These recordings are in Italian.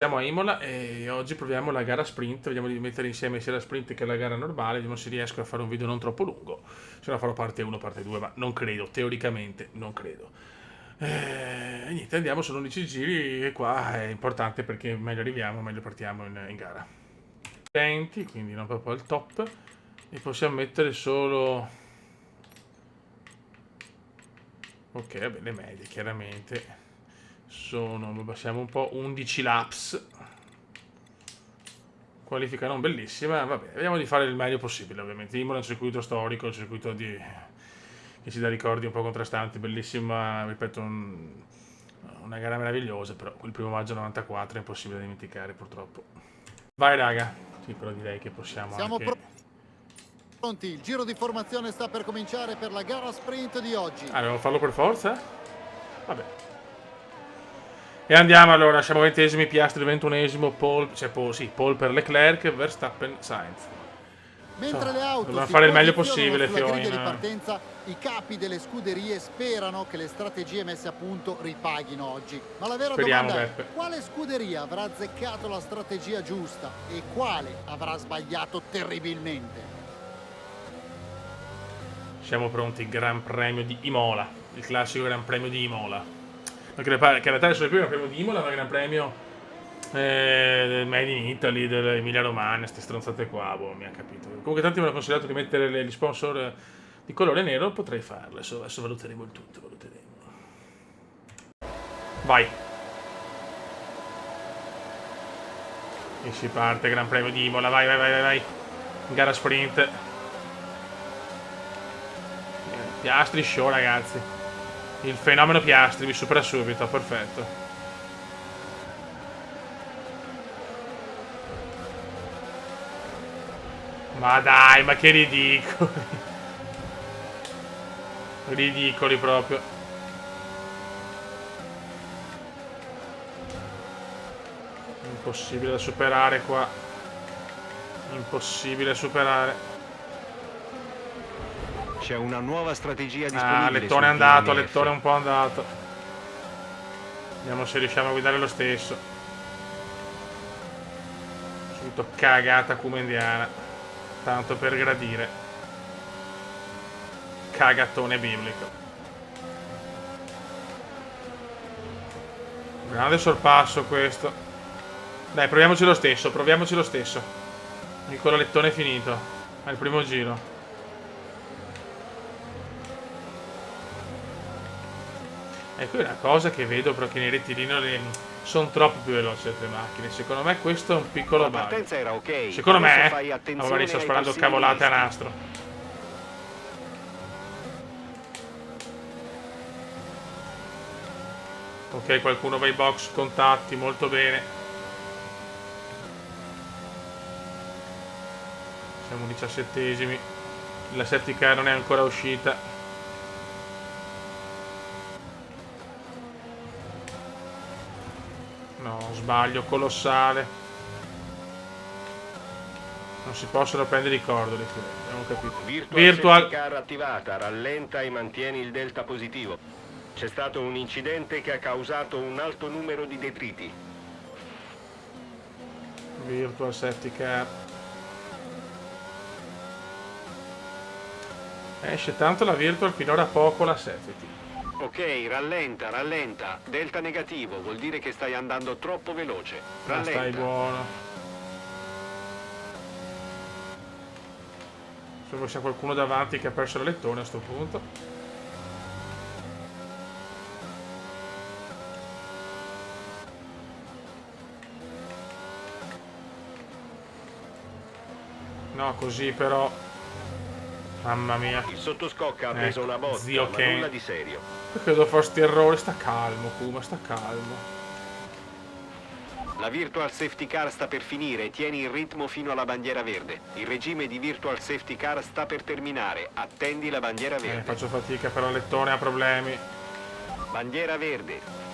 Siamo a Imola e oggi proviamo la gara sprint, vediamo di mettere insieme sia la sprint che la gara normale, vediamo se riesco a fare un video non troppo lungo, se no farò parte 1, parte 2, ma non credo, teoricamente non credo. E niente, andiamo, sono 11 giri e qua è importante perché meglio arriviamo, meglio partiamo in gara. 20, quindi non proprio al top, e possiamo mettere solo... Ok, vabbè, le medie chiaramente sono, abbassiamo un po', 11 laps. Qualifica non bellissima, vabbè, vediamo di fare il meglio possibile ovviamente. Imola è un circuito storico, un circuito che ci dà ricordi un po' contrastanti, bellissima, ripeto, una gara meravigliosa, però quel primo maggio 94 è impossibile da dimenticare purtroppo. Vai raga, sì, però direi che possiamo Siamo anche... pronti, il giro di formazione sta per cominciare per la gara sprint di oggi. Ah, devo farlo per forza? Vabbè. E andiamo allora, siamo 20esimi, Piastri 21esimo, Paul per Leclerc, Verstappen, Sainz. Mentre le auto Dobbiamo si fare il meglio posizionano possibile, sulla griglia di Fioina. partenza, i capi delle scuderie sperano che le strategie messe a punto ripaghino oggi. Ma la vera Speriamo, domanda è: Beppe. quale scuderia avrà azzeccato la strategia giusta e quale avrà sbagliato terribilmente? Siamo pronti, Gran Premio di Imola, il classico Gran Premio di Imola. Perché in realtà adesso il primo Gran Premio di Imola, ma il Gran Premio del Made in Italy, dell'Emilia Romagna, queste stronzate qua, boh, mi ha capito. Comunque tanti mi hanno consigliato di mettere gli sponsor di colore nero, potrei farlo, adesso valuteremo il tutto, valuteremo. Vai. E si parte, Gran Premio di Imola, vai, vai, vai, vai, vai. Gara sprint. Piastri show, ragazzi. Il fenomeno Piastri mi supera subito, perfetto. Ma dai, ma che ridicoli. Ridicoli proprio. Impossibile da superare qua. Impossibile da superare. C'è una nuova strategia disponibile. Ah, Lettone è andato, DNF. Lettone è un po' andato. Vediamo se riusciamo a guidare lo stesso. Subito cagata cumendiana. Tanto per gradire. Cagatone biblico. Grande sorpasso questo. Dai, proviamoci lo stesso, proviamoci lo stesso. Ancora Lettone è finito. È il primo giro. Ecco, è una cosa che vedo perché nei rettilinei sono troppo più veloci le altre macchine. Secondo me questo è un piccolo La bug. partenza era ok. Secondo Adesso me, fai attenzione magari sto ai sparando possibili cavolate a rischi. nastro. Ok, qualcuno va ai box, contatti, molto bene. Siamo 17esimi. La safety car non è ancora uscita. No, sbaglio colossale. Non si possono prendere i cordoli, abbiamo capito. Virtual Safety Car attivata, rallenta e mantieni il delta positivo. C'è stato un incidente che ha causato un alto numero di detriti. Virtual Safety Car. Esce tanto la Virtual, finora poco la Safety. Ok, rallenta, rallenta. Delta negativo, vuol dire che stai andando troppo veloce. Ma Rallenta. stai buono. Se c'è qualcuno davanti che ha perso il lettone a sto punto. No, così però. Mamma mia. Il sottoscocca ha preso una botta, zio ma Ken. nulla di serio. Perché devo fare sti errori? Sta calmo, Kuma, sta calmo. La Virtual Safety Car sta per finire, tieni il ritmo fino alla bandiera verde. Il regime di Virtual Safety Car sta per terminare, attendi la bandiera verde. Faccio fatica, però il lettone ha problemi. Bandiera verde.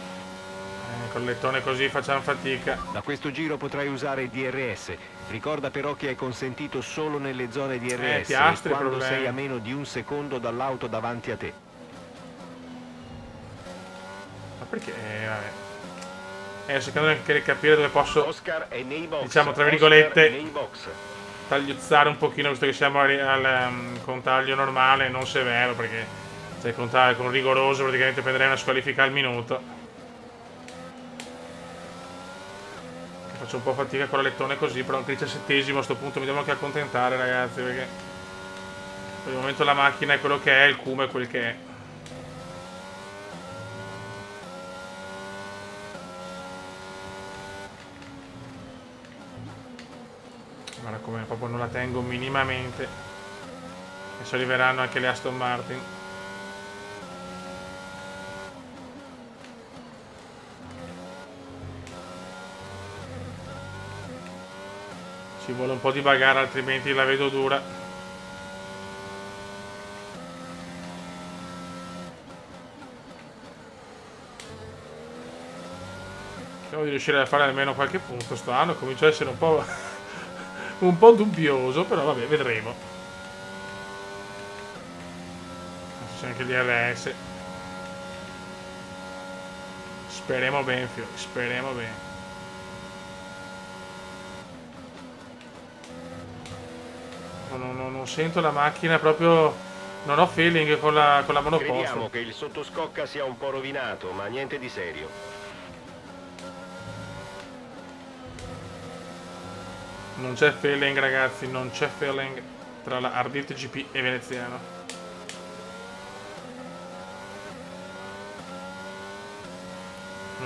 Con il lettone così facciamo fatica. Da questo giro potrai usare il DRS. Ricorda però che è consentito solo nelle zone DRS Piastri, quando problemi. sei a meno di un secondo dall'auto davanti a te. Ma perché? Vabbè. cercando anche di capire dove posso, Oscar è nei box. diciamo tra Oscar virgolette, nei box. tagliuzzare un pochino, visto che siamo con taglio normale, non severo, perché se con rigoroso praticamente prenderei una squalifica al minuto. Faccio un po' fatica con la lettone così, però anche il 17esimo a questo punto mi devo anche accontentare, ragazzi, perché per il momento la macchina è quello che è, il Kuma è quel che è. Guarda come proprio non la tengo minimamente. Adesso arriveranno anche le Aston Martin. Ci vuole un po' di bagarre, altrimenti la vedo dura. Speriamo di riuscire a fare almeno qualche punto st'anno. Comincia a essere un po'... un po' dubbioso, però vabbè, vedremo. C'è anche il DRS. Speriamo bene, fiori, speriamo bene. Non sento la macchina proprio... Non ho feeling con la monoposto. Crediamo che il sottoscocca sia un po' rovinato, ma niente di serio. Non c'è feeling, ragazzi, non c'è feeling tra la Ardit GP e Veneziano.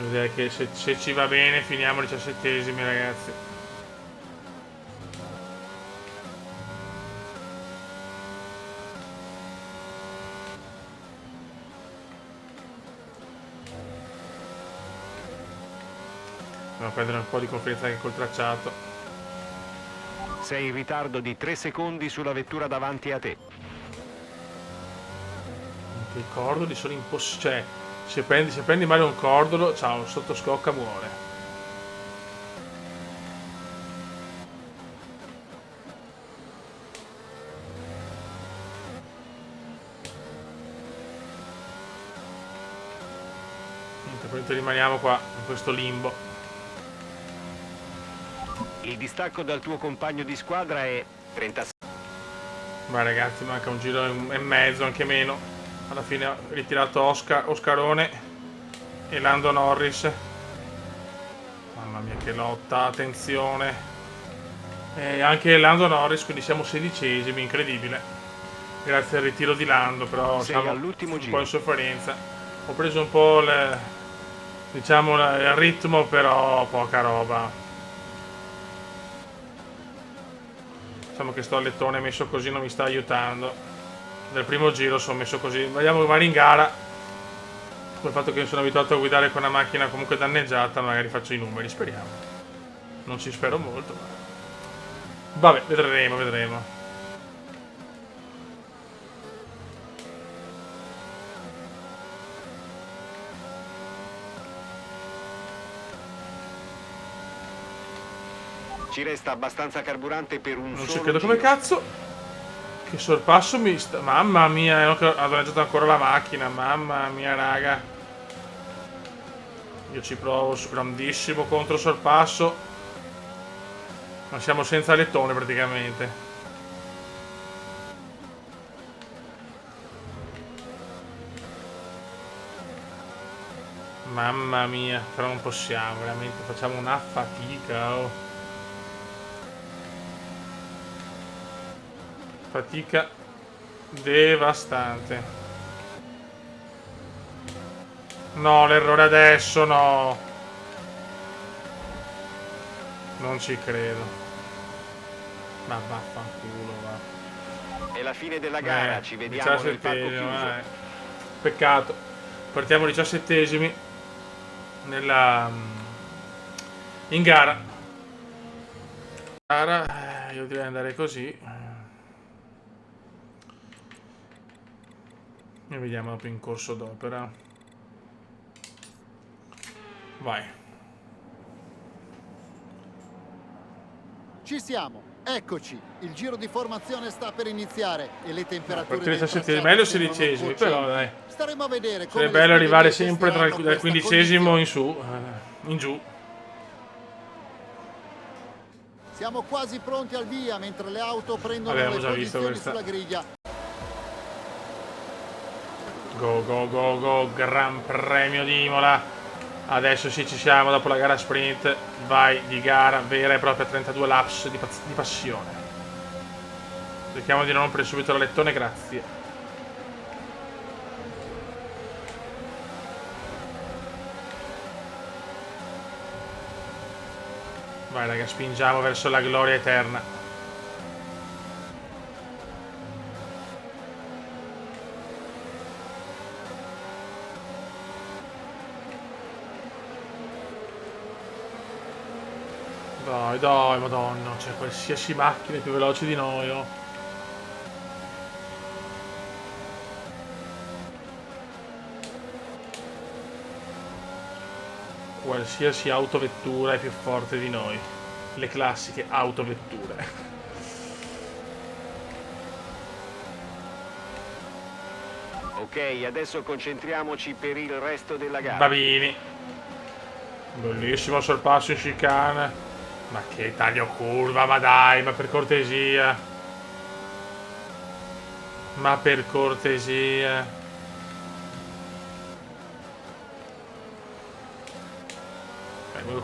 Direi che se ci va bene finiamo 17esimi, ragazzi. Devo prendere un po' di confidenza anche col tracciato. Sei in ritardo di 3 secondi sulla vettura davanti a te. Anche i cordoli sono impossibili. Cioè, se prendi male un cordolo, ciao, sottoscocca muore. Niente, poi rimaniamo qua, in questo limbo. Il distacco dal tuo compagno di squadra è 36. Ma ragazzi, manca un giro e mezzo, anche meno. Alla fine ha ritirato Oscarone e Lando Norris. Mamma mia che lotta, attenzione. E anche Lando Norris, quindi siamo 16esimi, incredibile. Grazie al ritiro di Lando, però siamo all'ultimo un giro. po' in sofferenza. Ho preso un po' diciamo il ritmo, però poca roba. Diciamo che sto a lettone messo così non mi sta aiutando. Nel primo giro sono messo così. Vediamo magari in gara, col fatto che mi sono abituato a guidare con una macchina comunque danneggiata, magari faccio i numeri, speriamo. Non ci spero molto, ma... Vabbè, vedremo. Ci resta abbastanza carburante per un Non solo ci credo giro. come cazzo. Che sorpasso mi sta... Mamma mia, ho danneggiato ancora la macchina. Mamma mia, raga. Io ci provo su grandissimo contro sorpasso. Ma siamo senza lettone praticamente. Mamma mia, però non possiamo, veramente facciamo una fatica, oh. Fatica devastante. No, l'errore adesso, no. Non ci credo. Ma vaffanculo, va. È la fine della gara, ci vediamo nel parco chiuso. Peccato. Partiamo 17esimi in gara. Io direi andare così. E vediamo dopo in corso d'opera. Vai. Ci siamo, eccoci. Il giro di formazione sta per iniziare e le temperature Partire del 17esimi, tracciato meglio sembrano 16esimi, però cocenti. dai. Staremo a vedere come Sarebbe le bello arrivare scuderie sempre gestiranno dal questa 15esimo in su. in giù. Siamo quasi pronti al via mentre le auto prendono Abbiamo le già visto posizioni questa. sulla griglia. Go, go, go, go, Gran Premio di Imola. Adesso sì, ci siamo dopo la gara sprint. Vai di gara vera e propria, 32 laps di passione. Cerchiamo di non rompere subito la lettone, grazie. Vai raga, spingiamo verso la gloria eterna. Dai, dai, madonna, c'è qualsiasi macchina più veloce di noi, oh. Qualsiasi autovettura è più forte di noi. Le classiche autovetture. Ok, adesso concentriamoci per il resto della gara. Babini. Bellissimo sorpasso in chicane. Ma che taglio curva, ma dai, ma per cortesia. Ma per cortesia.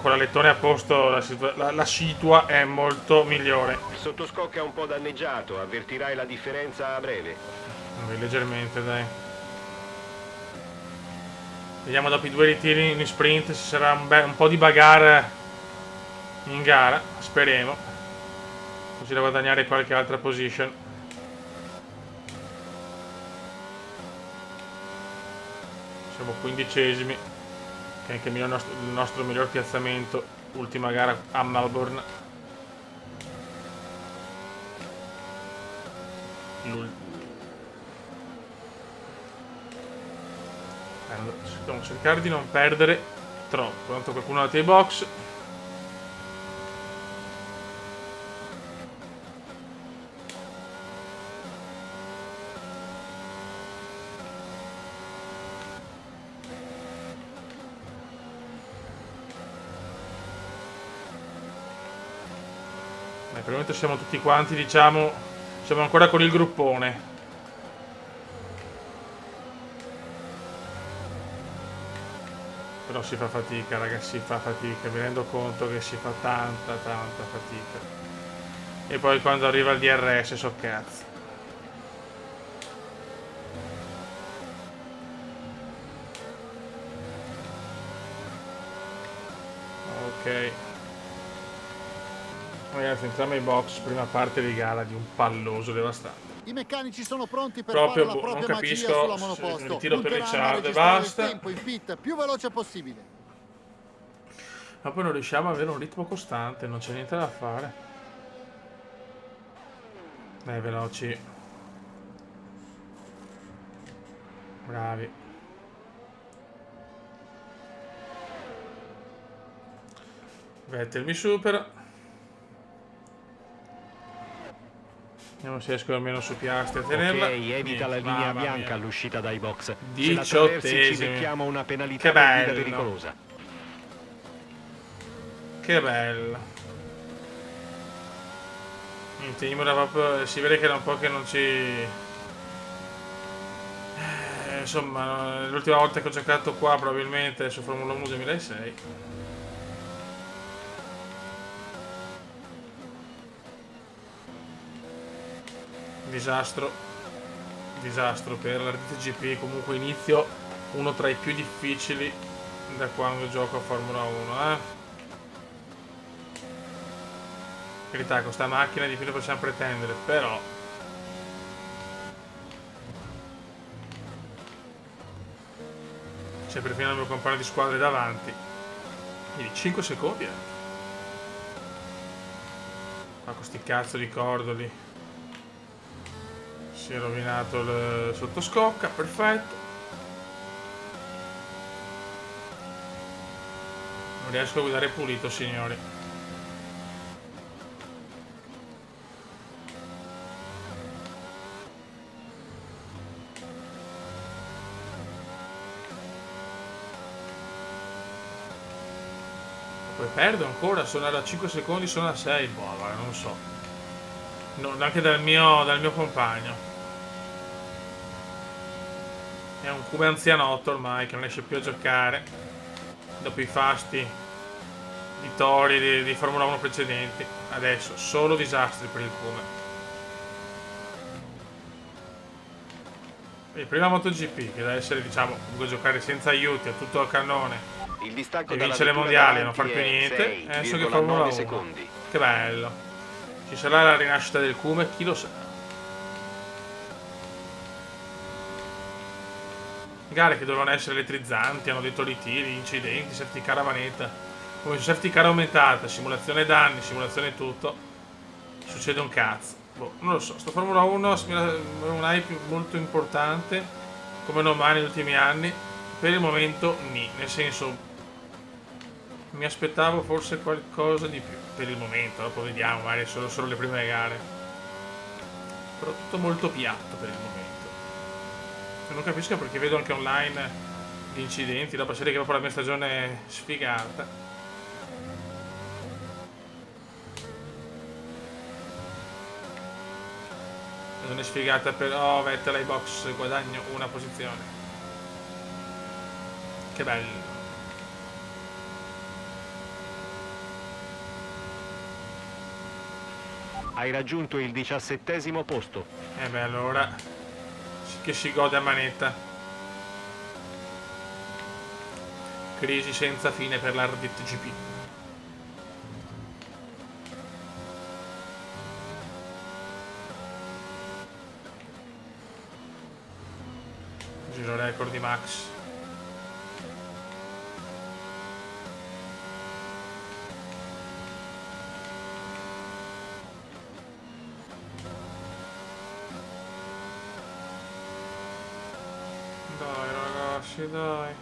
Con la lettone a posto la situa è molto migliore. Il sottoscocca è un po' danneggiato, avvertirai la differenza a breve. Leggermente, dai. Vediamo dopo i 2 ritiri in sprint se sarà un po' di bagarre in gara, speriamo. Così da guadagnare qualche altra position. Siamo 15esimi, che è anche il nostro miglior piazzamento. Ultima gara a Melbourne. Dobbiamo cercare di non perdere troppo. Tanto qualcuno ha i box. Per il momento siamo tutti quanti, diciamo, siamo ancora con il gruppone. Però si fa fatica, ragazzi, si fa fatica, mi rendo conto che si fa tanta fatica. E poi quando arriva il DRS so cazzo. Ok. Ragazzi, entriamo ai box, prima parte di gara di un palloso devastante. I meccanici sono pronti per Proprio, fare la propria non magia capisco, sulla monoposto. ritiro per Punteranno a Ricciardo e registrare basta. il tempo in pit più veloce possibile. Ma poi non riusciamo ad avere un ritmo costante, non c'è niente da fare. Dai, veloci. Bravi. Vettel mi supera. Vediamo se riesco almeno su Piastri a tenerla. Ok, evita la linea Mamma bianca mia. all'uscita dai box. Se la 18esimi. attraversi ci becchiamo una penalità Che per guida bello. pericolosa. Che bello. Niente, Imola proprio, si vede che era un po' che non ci... insomma, l'ultima volta che ho giocato qua probabilmente su Formula 1 2006. Disastro. Disastro per la RTGP, comunque inizio uno tra i più difficili da quando gioco a Formula 1, In verità con sta macchina di più ne possiamo pretendere, però c'è perfino il mio compagno di squadra davanti. Quindi 5 secondi ma con sti cazzo di cordoli. Si è rovinato il sottoscocca, perfetto. Non riesco a guidare pulito, signori. 5, perdo ancora, sono a 5 secondi, sono a 6, boh, guarda, non so. Neanche dal mio compagno. È un come anzianotto ormai, che non riesce più a giocare, dopo i fasti di tori di Formula 1 precedenti. Adesso, solo disastri per il Come. E prima MotoGP, che deve essere, diciamo, comunque giocare senza aiuti, a tutto a cannone, Il distacco e dalla vincere i vettura mondiali e non far davanti più è niente, adesso che Formula 6,9 1. secondi. Che bello. Ci sarà la rinascita del Cume, chi lo sa. Gare che dovevano essere elettrizzanti, hanno detto ritiri, incidenti, safety car a manetta. Come safety car aumentata, simulazione danni, simulazione tutto, succede un cazzo. Boh, non lo so, sto Formula 1 è un hype molto importante, come non mai negli ultimi anni. Per il momento nel senso, mi aspettavo forse qualcosa di più per il momento, dopo vediamo, magari solo le prime gare. Però tutto molto piatto per il momento. E non capisco perché vedo anche online gli incidenti, dopo serie che dopo la mia stagione è sfigata. Non è sfigata però Vettel ai box, guadagno una posizione. Che bello. Hai raggiunto il 17° posto. E beh, allora che si gode a manetta. Crisi senza fine per l'Ardit GP. Giro record di Max. Dai ragazzi, dai.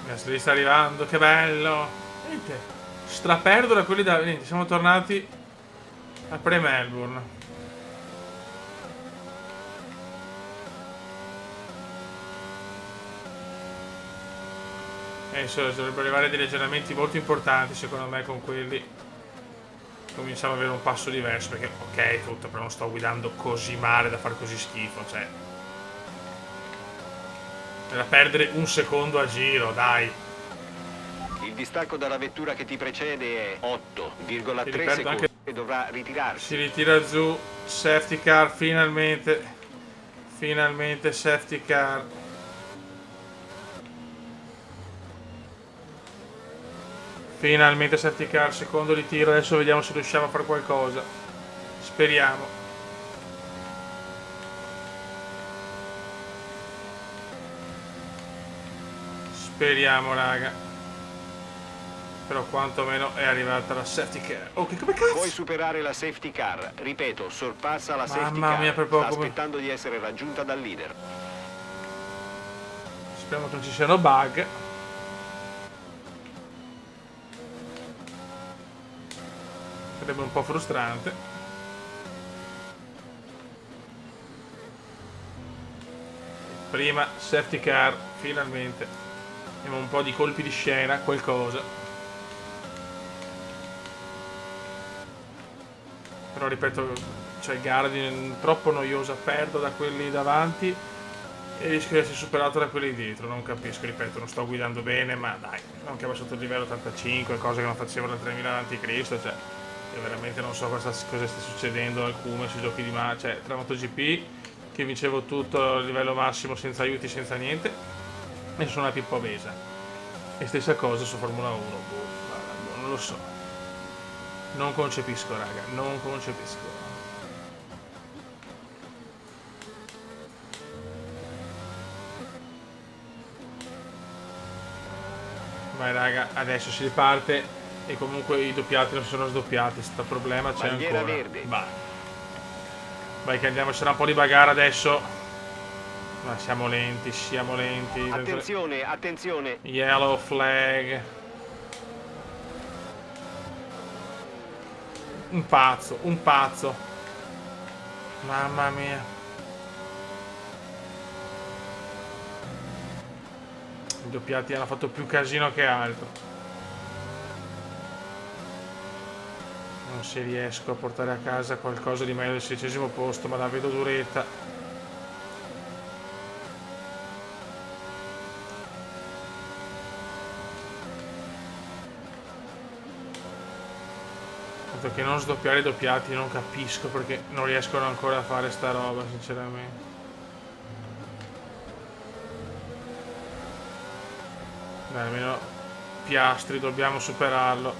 Gasly sta arrivando, che bello. Niente, straperdo da quelli da... Niente, siamo tornati a pre-Melbourne. E adesso dovrebbero arrivare degli aggiornamenti molto importanti secondo me con quelli. Cominciamo ad avere un passo diverso, perché ok tutto, però non sto guidando così male da far così schifo, cioè da perdere un secondo a giro, dai. Il distacco dalla vettura che ti precede è 8,3 secondi anche... e dovrà ritirarsi. Si ritira giù, safety car finalmente, finalmente safety car. Finalmente safety car, secondo ritiro, adesso vediamo se riusciamo a fare qualcosa. Speriamo. Speriamo, raga. Però quantomeno è arrivata la safety car. Oh, che come cazzo? Puoi superare la safety car. Ripeto, sorpassa la safety Mamma car. mia, per poco. Sta aspettando di essere raggiunta dal leader. Speriamo che non ci siano bug. Sarebbe un po' frustrante. Prima safety car, finalmente. Abbiamo un po' di colpi di scena, qualcosa. Però ripeto, cioè gara troppo noiosa, perdo da quelli davanti e rischio di essere superato da quelli dietro. Non capisco, ripeto, non sto guidando bene, ma dai, anche sotto il livello 85, cose che non facevo nel 3000 a.C., cioè io veramente non so cosa stia succedendo al Cume sui giochi di cioè tra MotoGP che vincevo tutto a livello massimo senza aiuti, senza niente, e sono una pippa obesa. E stessa cosa su Formula 1, boh, non lo so. Non concepisco, raga, non concepisco. Vai raga, adesso si riparte. E comunque i doppiati non sono sdoppiati, sto problema c'è Bandiera ancora. verde. Vai che andiamo, c'era un po' di bagarre adesso. Ma siamo lenti, siamo lenti. Attenzione, attenzione. Yellow flag. Un pazzo, un pazzo. Mamma mia. I doppiati hanno fatto più casino che altro. Non si riesco a portare a casa qualcosa di meglio del 16° posto, ma la vedo duretta. Tanto che non sdoppiare i doppiati non capisco perché non riescono ancora a fare sta roba, sinceramente. Dai, almeno Piastri dobbiamo superarlo.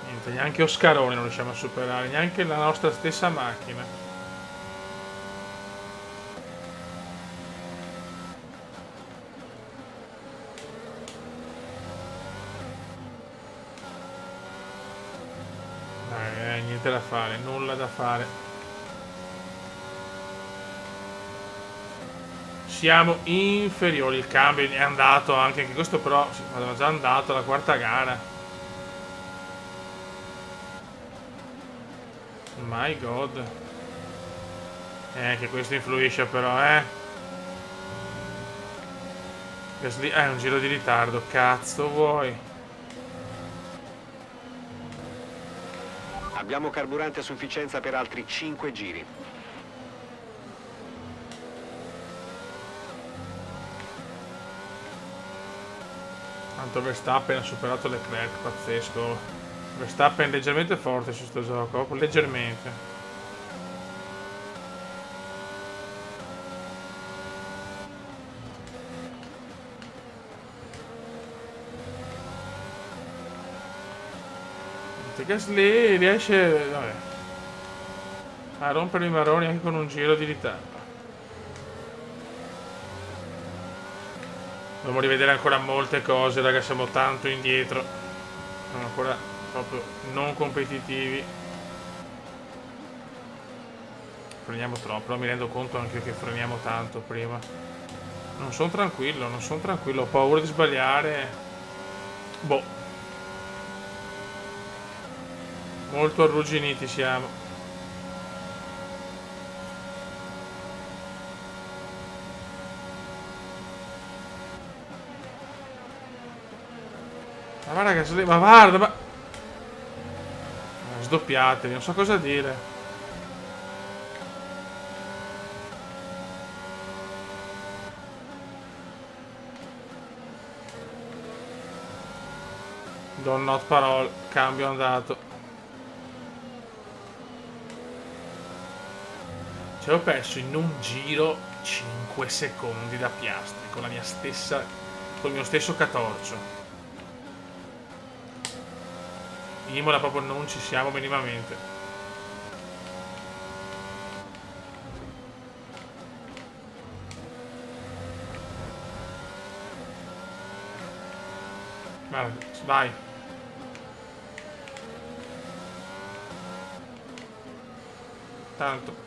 Niente, neanche Oscarone non riusciamo a superare, neanche la nostra stessa macchina. Dai, niente da fare, nulla da fare. Siamo inferiori, il cambio è andato anche questo, però aveva già andato la quarta gara. My god. Che questo influisce però, Gasly è un giro di ritardo, cazzo vuoi? Abbiamo carburante a sufficienza per altri 5 giri. Tanto Verstappen ha superato Leclerc, pazzesco. Verstappen è leggermente forte su sto gioco, leggermente. Gasly riesce, vabbè, a rompere i maroni anche con un giro di ritardo. Dobbiamo rivedere ancora molte cose, raga, siamo tanto indietro. Siamo ancora proprio non competitivi. Freniamo troppo, però mi rendo conto anche che freniamo tanto prima. Non sono tranquillo, ho paura di sbagliare. Boh. Molto arrugginiti siamo. Ma guarda che ma guarda, ma sdoppiatevi, non so cosa dire. Don't not parole, cambio andato. Ci ho perso in un giro 5 secondi da Piastri con la mia stessa, col mio stesso catorcio. Imola proprio non ci siamo minimamente. Guarda, vai. Tanto.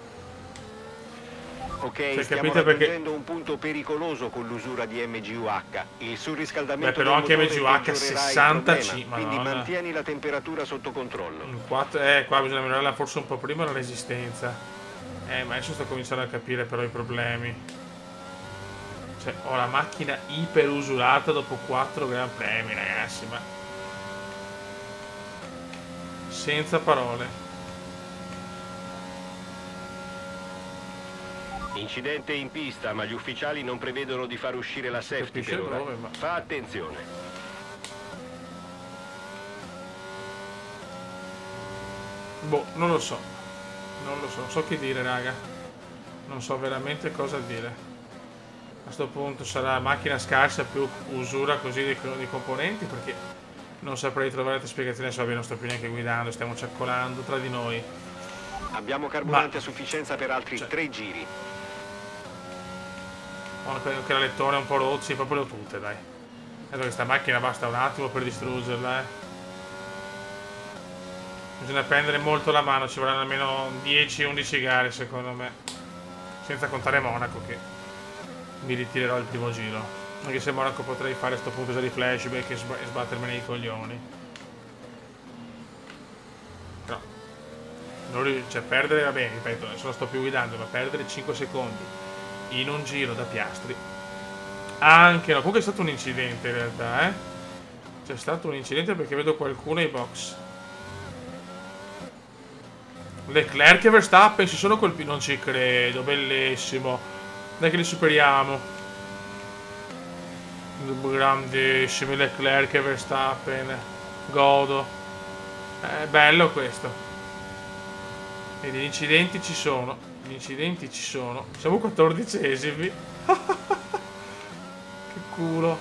Ok, stiamo raggiungendo un punto pericoloso con l'usura di MGUH. Il surriscaldamento però anche MGUH 65, quindi Madonna. mantieni la temperatura sotto controllo. Qua bisogna migliorarla forse un po' prima la resistenza. Ma adesso sto cominciando a capire però i problemi. Cioè, ho la macchina iper usurata dopo 4 Gran Premi, ragazzi, ma senza parole. Incidente in pista, ma gli ufficiali non prevedono di far uscire la safety per ora. Dove, ma... Fa attenzione. Boh, non lo so. Non so che dire, raga. Non so veramente cosa dire. A sto punto sarà macchina scarsa più usura così di componenti, perché non saprei trovare altre spiegazioni. Adesso non sto più neanche guidando, stiamo ciaccolando tra di noi. Abbiamo carburante a sufficienza per altri 3 giri. Anche la lettone è un po' rotto, sì, proprio tutte, dai. Vedo che sta macchina basta un attimo per distruggerla, Bisogna prendere molto la mano, ci vorranno almeno 10-11 gare secondo me. Senza contare Monaco, che mi ritirerò il primo giro. Anche se Monaco potrei fare a sto punto già di flashback e sbattermene i coglioni. Però Cioè perdere, vabbè, ripeto, adesso non sto più guidando, ma perdere 5 secondi in un giro da Piastri. Anche no, comunque è stato un incidente in realtà, eh. C'è stato un incidente perché vedo qualcuno ai box. Leclerc e Verstappen si sono colpiti. Non ci credo, bellissimo. Dai che li superiamo. Grandissimi Leclerc e Verstappen. Godo. È bello questo. E gli incidenti ci sono. Gli incidenti ci sono. Siamo 14esimi. Che culo.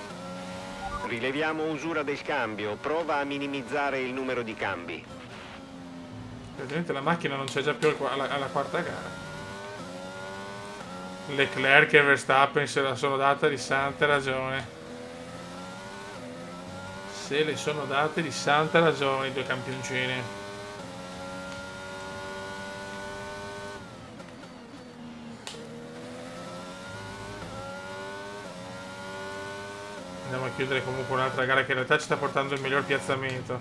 Rileviamo usura del cambio. Prova a minimizzare il numero di cambi. Praticamente la macchina non c'è già più alla quarta gara. Leclerc e Verstappen se la sono data di santa ragione. Se le sono date di santa ragione i due campioncini. Andiamo a chiudere comunque un'altra gara che in realtà ci sta portando il miglior piazzamento.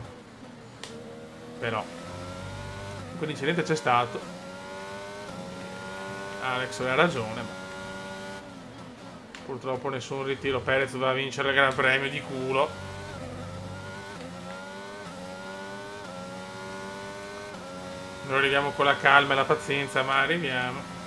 Però quell'incidente c'è stato. Alex aveva ragione, ma purtroppo nessun ritiro. Perez va a vincere il Gran Premio di culo. Noi arriviamo con la calma e la pazienza, ma arriviamo.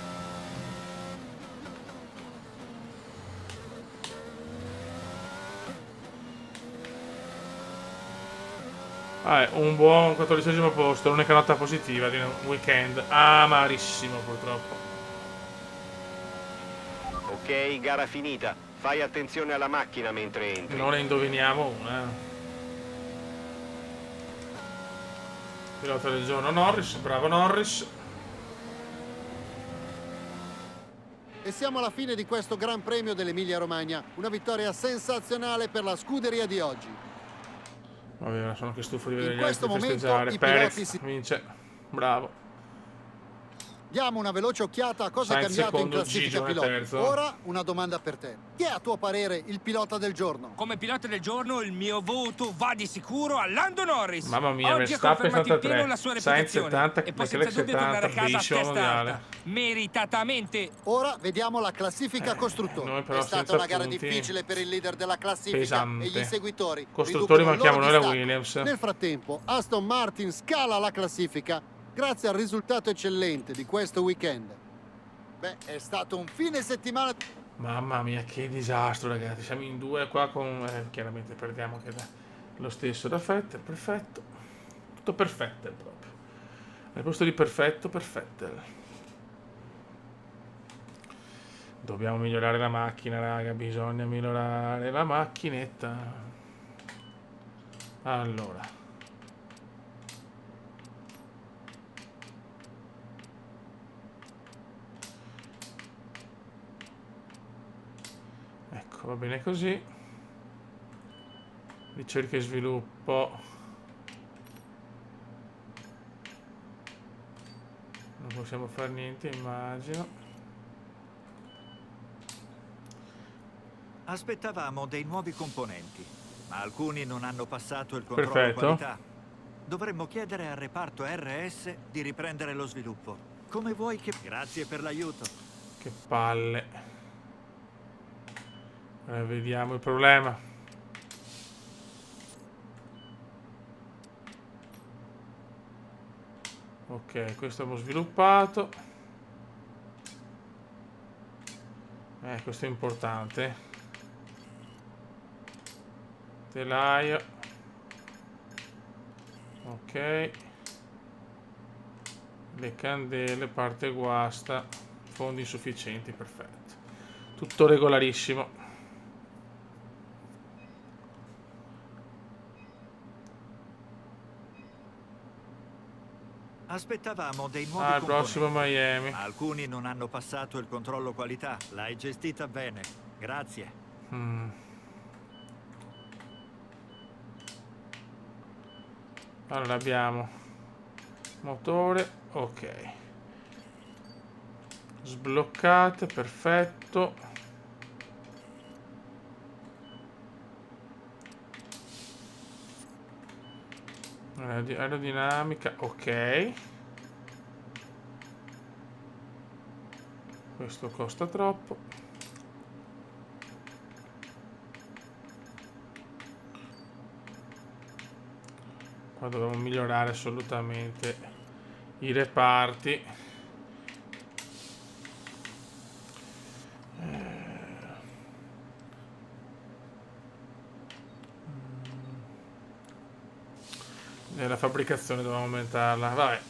Un buon 14° posto, l'unica nota positiva di un weekend amarissimo purtroppo. Ok, gara finita. Fai attenzione alla macchina mentre entri. Non ne indoviniamo una. Pilota del giorno Norris, bravo Norris. E siamo alla fine di questo Gran Premio dell'Emilia Romagna. Una vittoria sensazionale per la scuderia di oggi. Va bene, sono anche stufo di vedere In gli altri questo momento festeggiare. i Perez piloti si... vince, bravo. Diamo una veloce occhiata a cosa è Sainz cambiato in secondo, classifica Gigio è piloti. terzo. Ora una domanda per te. Chi è a tuo parere il pilota del giorno? Come pilota del giorno il mio voto va di sicuro a Lando Norris. Mamma mia, Oggi ha Verstappen confermato in 73, pieno la sua Sainz reputazione 70, e può Leclerc senza dubbio tornare a 70, casa a bellissimo testa mondiale. alta. Meritatamente. Ora vediamo la classifica costruttori. noi però È stata senza una gara punti. difficile per il leader della classifica Pesante. e gli seguitori. Costruttori riducono il loro manchiamo noi la distacco. Williams. Nel frattempo Aston Martin scala la classifica grazie al risultato eccellente di questo weekend. Beh, è stato un fine settimana... Mamma mia, che disastro ragazzi. Siamo in due qua con... chiaramente perdiamo anche lo stesso da Vettel, perfetto. Tutto perfetto proprio. Al posto di perfetto, perfetto. Dobbiamo migliorare la macchina, raga. Bisogna migliorare la macchinetta. Allora. Ecco, va bene così. Ricerca e sviluppo. Non possiamo fare niente, immagino. Aspettavamo dei nuovi componenti, ma alcuni non hanno passato il controllo Perfetto. qualità. Dovremmo chiedere al reparto RS di riprendere lo sviluppo. Come vuoi che... Grazie per l'aiuto. Che palle. Vediamo il problema. Ok, questo abbiamo sviluppato. Questo è importante. Telaio. Ok. Le candele, parte guasta. Fondi insufficienti, perfetto. Tutto regolarissimo. Aspettavamo dei nuovi Al componenti. prossimo Miami. Ma alcuni non hanno passato il controllo qualità. L'hai gestita bene. Grazie. Allora abbiamo motore, ok. Sbloccate, perfetto. Aerodinamica, ok. Questo costa troppo. Qua dobbiamo migliorare assolutamente i reparti. Nella fabbricazione dobbiamo aumentarla. Vabbè,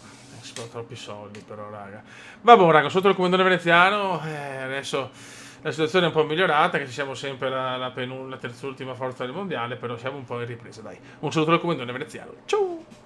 si sono troppi soldi però, raga. Vabbè, raga, sotto il comandante veneziano, adesso la situazione è un po' migliorata, che ci siamo sempre la terz'ultima forza del mondiale, però siamo un po' in ripresa, dai. Un saluto dal comandante veneziano. Ciao!